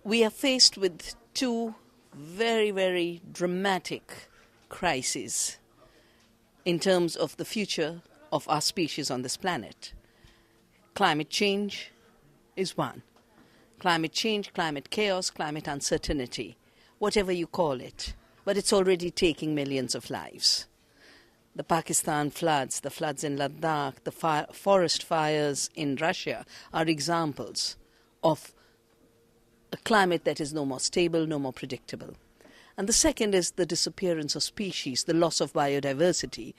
we are faced with two very, very dramatic crises in terms of the future of our species on this planet. Climate change is one. Climate change, climate chaos, climate uncertainty, whatever you call it. But it's already taking millions of lives. The Pakistan floods, the floods in Ladakh, the forest fires in Russia are examples of a climate that is no more stable, no more predictable. And the second is the disappearance of species, the loss of biodiversity.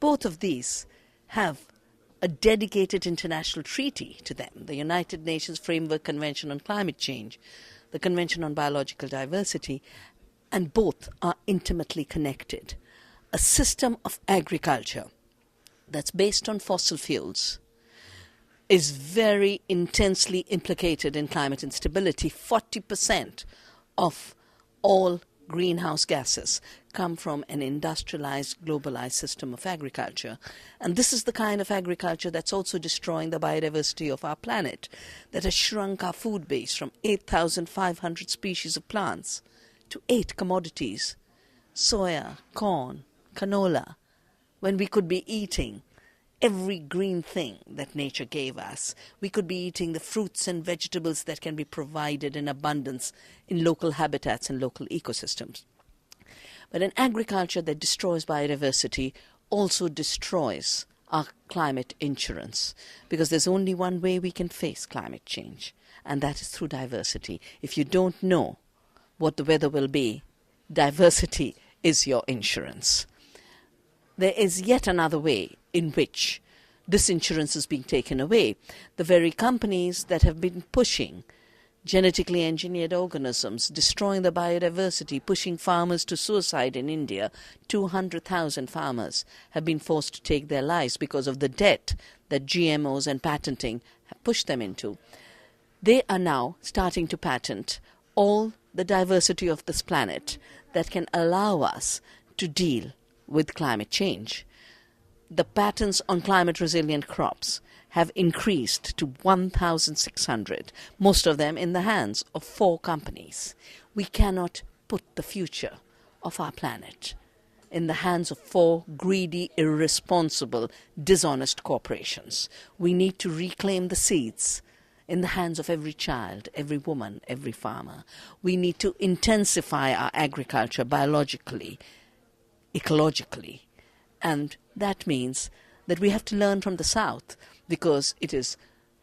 Both of these have a dedicated international treaty to them, the United Nations Framework Convention on Climate Change, the Convention on Biological Diversity, and both are intimately connected. A system of agriculture that's based on fossil fuels is very intensely implicated in climate instability. 40% of all greenhouse gases come from an industrialized, globalized system of agriculture. And this is the kind of agriculture that's also destroying the biodiversity of our planet, that has shrunk our food base from 8,500 species of plants to 8 commodities: soya, corn, canola, when we could be eating every green thing that nature gave us. We could be eating the fruits and vegetables that can be provided in abundance in local habitats and local ecosystems. But an agriculture that destroys biodiversity also destroys our climate insurance, because there's only one way we can face climate change, and that is through diversity. If you don't know what the weather will be, diversity is your insurance. There is yet another way in which this insurance is being taken away. The very companies that have been pushing genetically engineered organisms, destroying the biodiversity, pushing farmers to suicide in India, 200,000 farmers have been forced to take their lives because of the debt that GMOs and patenting have pushed them into. They are now starting to patent all the diversity of this planet that can allow us to deal with climate change. The patents on climate-resilient crops have increased to 1,600, most of them in the hands of 4 companies. We cannot put the future of our planet in the hands of 4 greedy, irresponsible, dishonest corporations. We need to reclaim the seeds in the hands of every child, every woman, every farmer. We need to intensify our agriculture biologically, ecologically. And that means that we have to learn from the South, because it is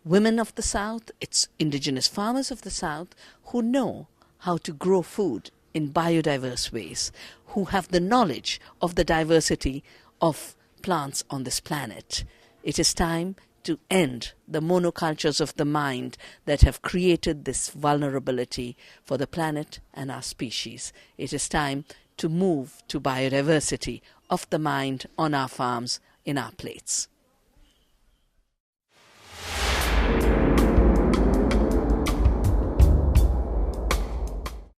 women of the South, it's indigenous farmers of the South who know how to grow food in biodiverse ways, who have the knowledge of the diversity of plants on this planet. It is time to end the monocultures of the mind that have created this vulnerability for the planet and our species. It is time to move to biodiversity of the mind on our farms, in our plates.